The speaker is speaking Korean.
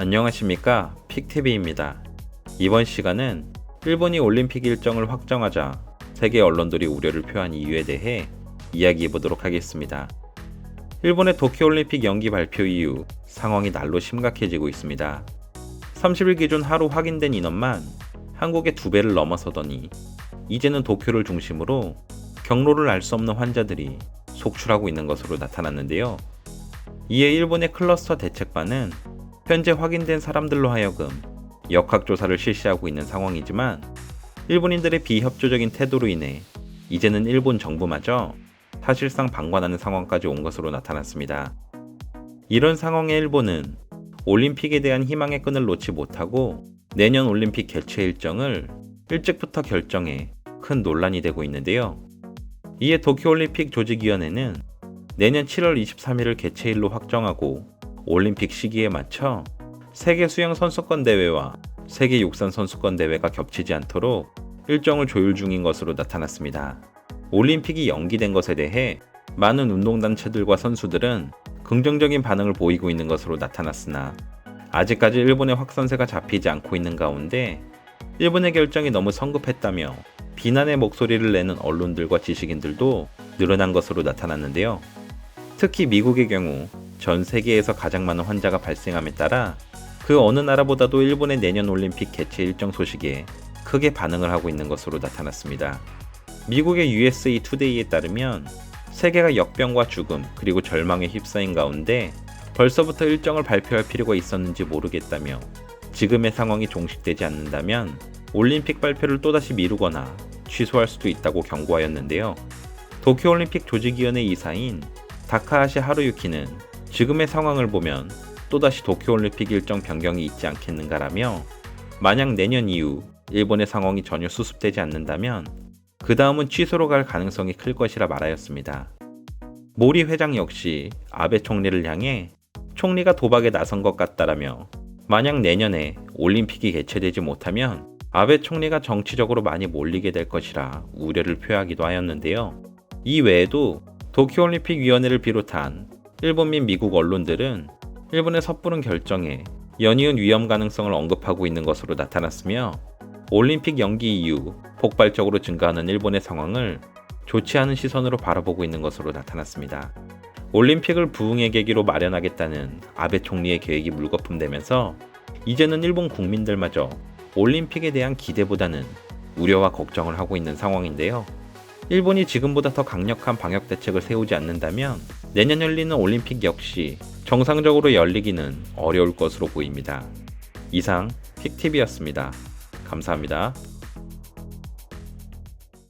안녕하십니까, 픽TV입니다. 이번 시간은 일본이 올림픽 일정을 확정하자 세계 언론들이 우려를 표한 이유에 대해 이야기해보도록 하겠습니다. 일본의 도쿄올림픽 연기 발표 이후 상황이 날로 심각해지고 있습니다. 30일 기준 하루 확인된 인원만 한국의 2배를 넘어서더니 이제는 도쿄를 중심으로 경로를 알 수 없는 환자들이 속출하고 있는 것으로 나타났는데요. 이에 일본의 클러스터 대책반은 현재 확인된 사람들로 하여금 역학조사를 실시하고 있는 상황이지만 일본인들의 비협조적인 태도로 인해 이제는 일본 정부마저 사실상 방관하는 상황까지 온 것으로 나타났습니다. 이런 상황에 일본은 올림픽에 대한 희망의 끈을 놓지 못하고 내년 올림픽 개최 일정을 일찍부터 결정해 큰 논란이 되고 있는데요. 이에 도쿄올림픽 조직위원회는 내년 7월 23일을 개최일로 확정하고 올림픽 시기에 맞춰 세계 수영 선수권 대회와 세계 육상 선수권 대회가 겹치지 않도록 일정을 조율 중인 것으로 나타났습니다. 올림픽이 연기된 것에 대해 많은 운동단체들과 선수들은 긍정적인 반응을 보이고 있는 것으로 나타났으나 아직까지 일본의 확산세가 잡히지 않고 있는 가운데 일본의 결정이 너무 성급했다며 비난의 목소리를 내는 언론들과 지식인들도 늘어난 것으로 나타났는데요. 특히 미국의 경우 전 세계에서 가장 많은 환자가 발생함에 따라 그 어느 나라보다도 일본의 내년 올림픽 개최 일정 소식에 크게 반응을 하고 있는 것으로 나타났습니다. 미국의 USA 투데이에 따르면 세계가 역병과 죽음 그리고 절망에 휩싸인 가운데 벌써부터 일정을 발표할 필요가 있었는지 모르겠다며 지금의 상황이 종식되지 않는다면 올림픽 발표를 또다시 미루거나 취소할 수도 있다고 경고하였는데요. 도쿄올림픽 조직위원회 이사인 다카하시 하루유키는 지금의 상황을 보면 또다시 도쿄올림픽 일정 변경이 있지 않겠는가라며 만약 내년 이후 일본의 상황이 전혀 수습되지 않는다면 그 다음은 취소로 갈 가능성이 클 것이라 말하였습니다. 모리 회장 역시 아베 총리를 향해 총리가 도박에 나선 것 같다라며 만약 내년에 올림픽이 개최되지 못하면 아베 총리가 정치적으로 많이 몰리게 될 것이라 우려를 표하기도 하였는데요. 이 외에도 도쿄올림픽위원회를 비롯한 일본 및 미국 언론들은 일본의 섣부른 결정에 연이은 위험 가능성을 언급하고 있는 것으로 나타났으며 올림픽 연기 이후 폭발적으로 증가하는 일본의 상황을 좋지 않은 시선으로 바라보고 있는 것으로 나타났습니다. 올림픽을 부흥의 계기로 마련하겠다는 아베 총리의 계획이 물거품되면서 이제는 일본 국민들마저 올림픽에 대한 기대보다는 우려와 걱정을 하고 있는 상황인데요. 일본이 지금보다 더 강력한 방역 대책을 세우지 않는다면 내년 열리는 올림픽 역시 정상적으로 열리기는 어려울 것으로 보입니다. 이상 픽TV였습니다. 감사합니다.